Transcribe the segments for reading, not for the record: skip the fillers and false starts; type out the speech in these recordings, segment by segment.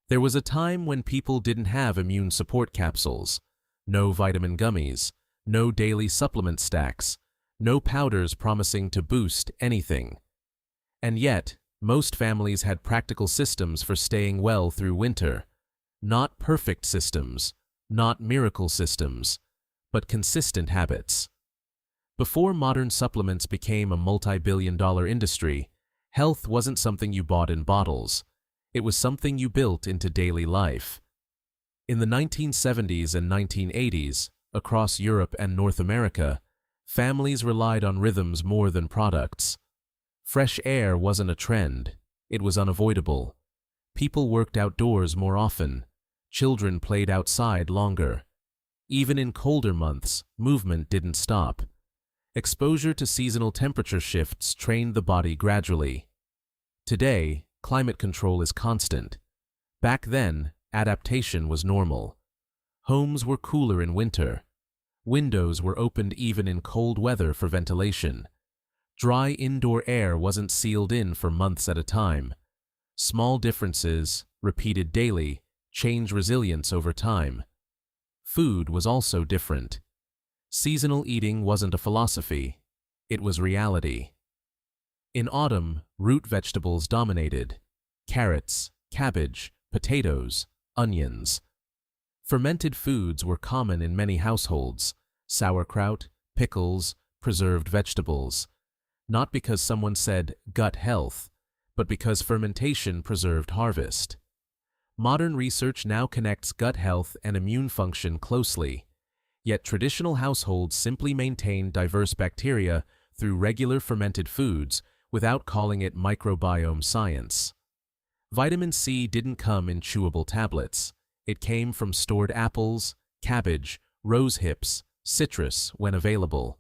There was a time when people didn't have immune support capsules, no vitamin gummies, no daily supplement stacks, no powders promising to boost anything. And yet, most families had practical systems for staying well through winter. Not perfect systems, not miracle systems, but consistent habits. Before modern supplements became a multi-billion-dollar industry, health wasn't something you bought in bottles. It was something you built into daily life. In the 1970s and 1980s, across Europe and North America, families relied on rhythms more than products. Fresh air wasn't a trend, it was unavoidable. People worked outdoors more often. Children played outside longer. Even in colder months, movement didn't stop. Exposure to seasonal temperature shifts trained the body gradually. Today, climate control is constant. Back then, adaptation was normal. Homes were cooler in winter. Windows were opened even in cold weather for ventilation. Dry indoor air wasn't sealed in for months at a time. Small differences, repeated daily, change resilience over time. Food was also different. Seasonal eating wasn't a philosophy, it was reality. In autumn, root vegetables dominated: carrots, cabbage, potatoes, onions. Fermented foods were common in many households: sauerkraut, pickles, preserved vegetables. Not because someone said gut health, but because fermentation preserved harvest. Modern research now connects gut health and immune function closely, yet traditional households simply maintain diverse bacteria through regular fermented foods without calling it microbiome science. Vitamin C didn't come in chewable tablets. It came from stored apples, cabbage, rose hips, citrus when available.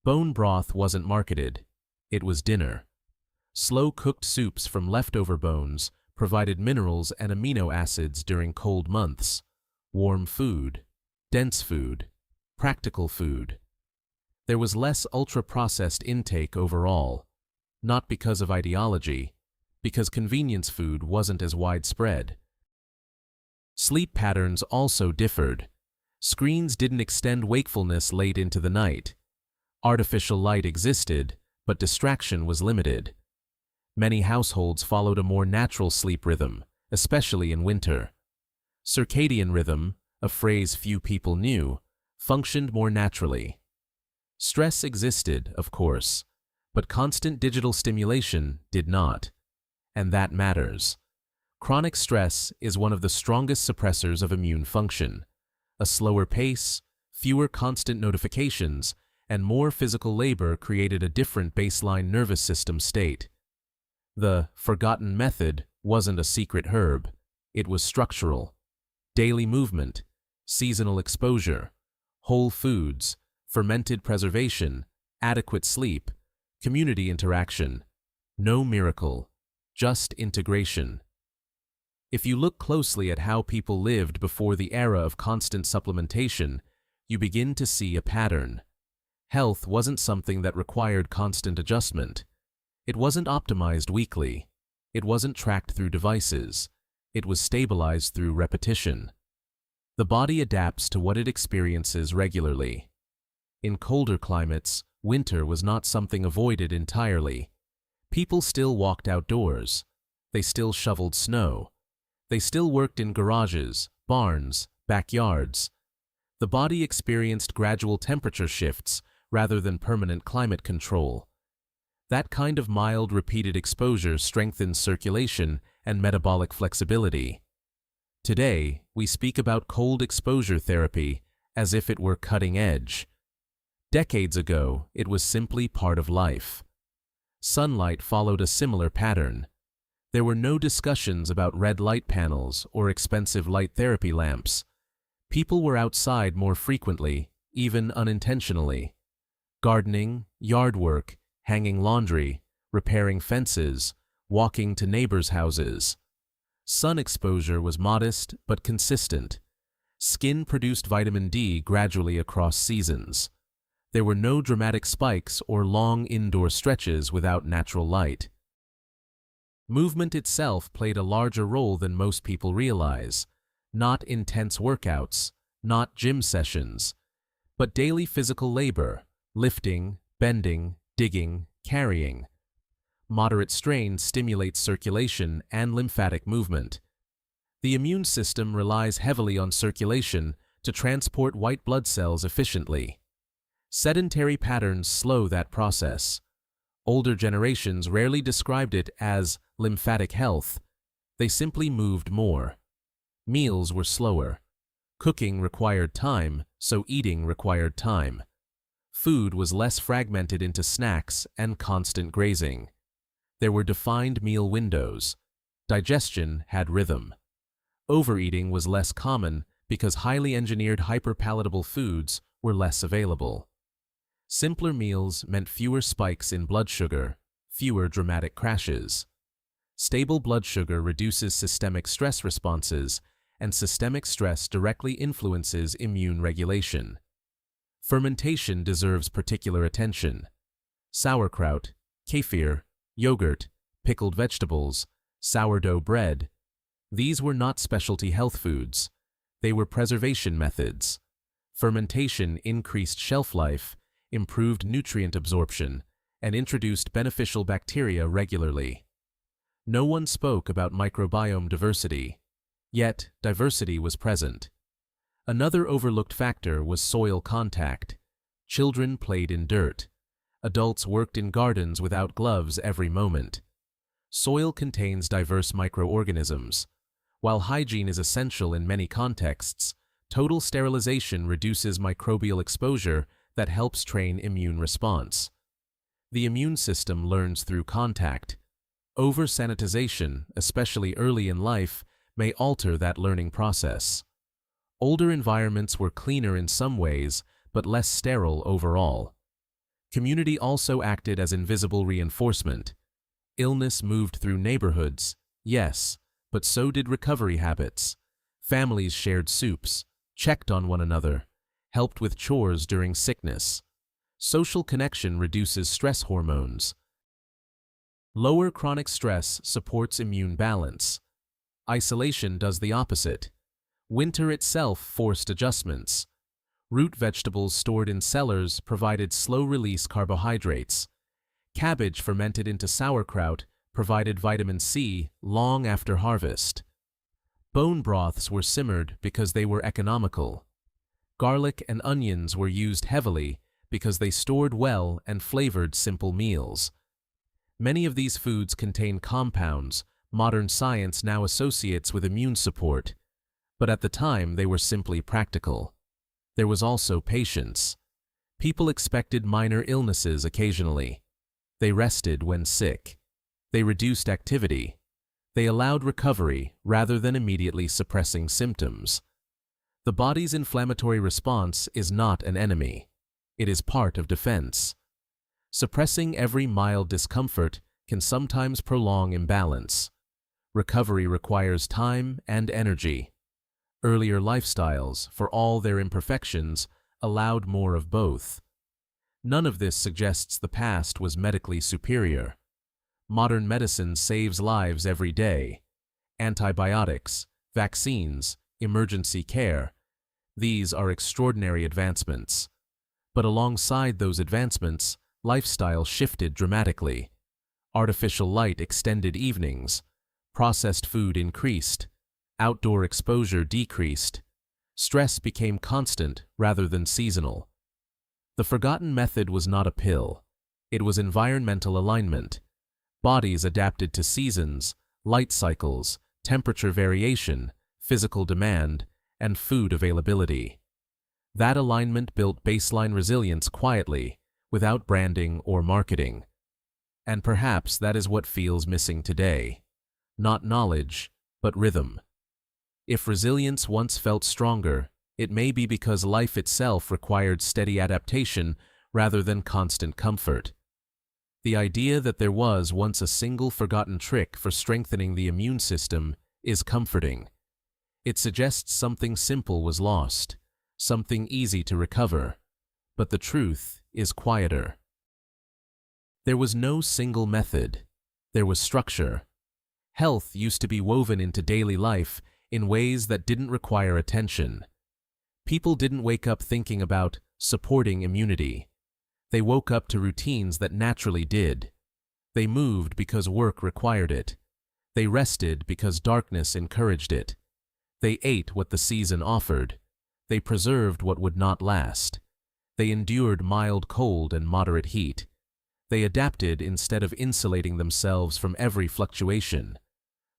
Bone broth wasn't marketed. It was dinner. Slow-cooked soups from leftover bones provided minerals and amino acids during cold months. Warm food, dense food, practical food. There was less ultra-processed intake overall, not because of ideology, because convenience food wasn't as widespread. Sleep patterns also differed. Screens didn't extend wakefulness late into the night. Artificial light existed, but distraction was limited. Many households followed a more natural sleep rhythm, especially in winter. Circadian rhythm, a phrase few people knew, functioned more naturally. Stress existed, of course, but constant digital stimulation did not. And that matters. Chronic stress is one of the strongest suppressors of immune function. A slower pace, fewer constant notifications, and more physical labor created a different baseline nervous system state. The forgotten method wasn't a secret herb. It was structural. Daily movement, seasonal exposure, whole foods, fermented preservation, adequate sleep, community interaction. No miracle, just integration. If you look closely at how people lived before the era of constant supplementation, you begin to see a pattern. Health wasn't something that required constant adjustment. It wasn't optimized weekly. It wasn't tracked through devices. It was stabilized through repetition. The body adapts to what it experiences regularly. In colder climates, winter was not something avoided entirely. People still walked outdoors. They still shoveled snow. They still worked in garages, barns, backyards. The body experienced gradual temperature shifts rather than permanent climate control. That kind of mild, repeated exposure strengthens circulation and metabolic flexibility. Today, we speak about cold exposure therapy as if it were cutting edge. Decades ago, it was simply part of life. Sunlight followed a similar pattern. There were no discussions about red light panels or expensive light therapy lamps. People were outside more frequently, even unintentionally. Gardening, yard work, hanging laundry, repairing fences, walking to neighbors' houses. Sun exposure was modest but consistent. Skin produced vitamin D gradually across seasons. There were no dramatic spikes or long indoor stretches without natural light. Movement itself played a larger role than most people realize. Not intense workouts, not gym sessions, but daily physical labor, lifting, bending, digging, carrying. Moderate strain stimulates circulation and lymphatic movement. The immune system relies heavily on circulation to transport white blood cells efficiently. Sedentary patterns slow that process. Older generations rarely described it as lymphatic health. They simply moved more. Meals were slower. Cooking required time, so eating required time. Food was less fragmented into snacks and constant grazing. There were defined meal windows. Digestion had rhythm. Overeating was less common because highly engineered hyperpalatable foods were less available. Simpler meals meant fewer spikes in blood sugar, fewer dramatic crashes. Stable blood sugar reduces systemic stress responses, and systemic stress directly influences immune regulation. Fermentation deserves particular attention. Sauerkraut, kefir, yogurt, pickled vegetables, sourdough bread. These were not specialty health foods. They were preservation methods. Fermentation increased shelf life, improved nutrient absorption, and introduced beneficial bacteria regularly. No one spoke about microbiome diversity, yet diversity was present. Another overlooked factor was soil contact. Children played in dirt. Adults worked in gardens without gloves every moment. Soil contains diverse microorganisms. While hygiene is essential in many contexts, total sterilization reduces microbial exposure that helps train immune response. The immune system learns through contact. Over-sanitization, especially early in life, may alter that learning process. Older environments were cleaner in some ways, but less sterile overall. Community also acted as invisible reinforcement. Illness moved through neighborhoods, yes, but so did recovery habits. Families shared soups, checked on one another, helped with chores during sickness. Social connection reduces stress hormones. Lower chronic stress supports immune balance. Isolation does the opposite. Winter itself forced adjustments. Root vegetables stored in cellars provided slow-release carbohydrates. Cabbage fermented into sauerkraut provided vitamin C long after harvest. Bone broths were simmered because they were economical. Garlic and onions were used heavily because they stored well and flavored simple meals. Many of these foods contain compounds modern science now associates with immune support, but at the time they were simply practical. There was also patience. People expected minor illnesses occasionally. They rested when sick. They reduced activity. They allowed recovery rather than immediately suppressing symptoms. The body's inflammatory response is not an enemy. It is part of defense. Suppressing every mild discomfort can sometimes prolong imbalance. Recovery requires time and energy. Earlier lifestyles, for all their imperfections, allowed more of both. None of this suggests the past was medically superior. Modern medicine saves lives every day. Antibiotics, vaccines, emergency care. These are extraordinary advancements. But alongside those advancements, lifestyle shifted dramatically. Artificial light extended evenings. Processed food increased. Outdoor exposure decreased. Stress became constant rather than seasonal. The forgotten method was not a pill. It was environmental alignment. Bodies adapted to seasons, light cycles, temperature variation, physical demand, and food availability. That alignment built baseline resilience quietly, without branding or marketing. And perhaps that is what feels missing today. Not knowledge, but rhythm. If resilience once felt stronger, it may be because life itself required steady adaptation rather than constant comfort. The idea that there was once a single forgotten trick for strengthening the immune system is comforting. It suggests something simple was lost, something easy to recover, but the truth is quieter. There was no single method. There was structure. Health used to be woven into daily life in ways that didn't require attention. People didn't wake up thinking about supporting immunity. They woke up to routines that naturally did. They moved because work required it. They rested because darkness encouraged it. They ate what the season offered. They preserved what would not last. They endured mild cold and moderate heat. They adapted instead of insulating themselves from every fluctuation.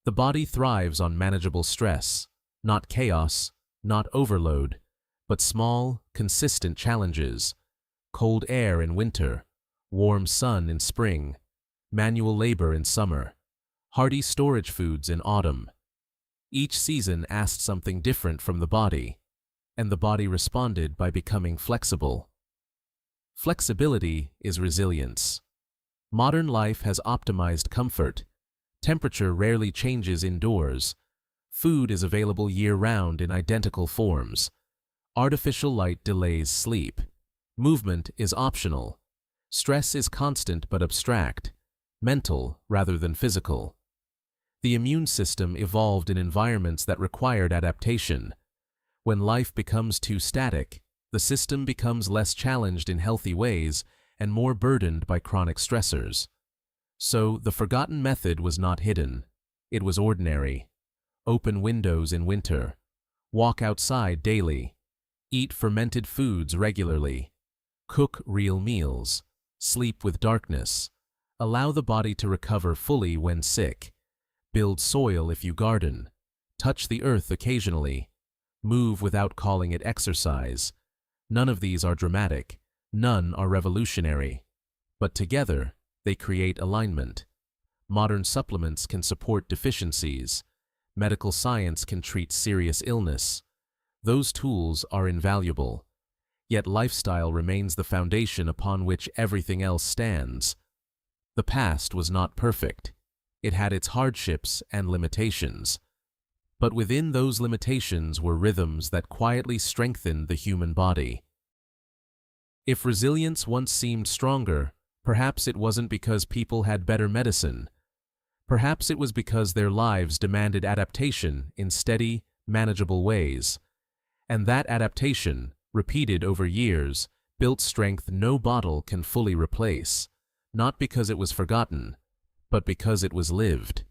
The body thrives on manageable stress, not chaos, not overload, but small, consistent challenges. Cold air in winter, warm sun in spring, manual labor in summer, hearty storage foods in autumn. Each season asked something different from the body, and the body responded by becoming flexible. Flexibility is resilience. Modern life has optimized comfort. Temperature rarely changes indoors. Food is available year-round in identical forms. Artificial light delays sleep. Movement is optional. Stress is constant but abstract, mental rather than physical. The immune system evolved in environments that required adaptation. When life becomes too static, the system becomes less challenged in healthy ways and more burdened by chronic stressors. So, the forgotten method was not hidden. It was ordinary. Open windows in winter. Walk outside daily. Eat fermented foods regularly. Cook real meals. Sleep with darkness. Allow the body to recover fully when sick. Build soil if you garden. Touch the earth occasionally. Move without calling it exercise. None of these are dramatic. None are revolutionary. But together, they create alignment. Modern supplements can support deficiencies. Medical science can treat serious illness. Those tools are invaluable. Yet lifestyle remains the foundation upon which everything else stands. The past was not perfect. It had its hardships and limitations. But within those limitations were rhythms that quietly strengthened the human body. If resilience once seemed stronger, perhaps it wasn't because people had better medicine. Perhaps it was because their lives demanded adaptation in steady, manageable ways. And that adaptation, repeated over years, built strength no bottle can fully replace, not because it was forgotten, but because it was lived.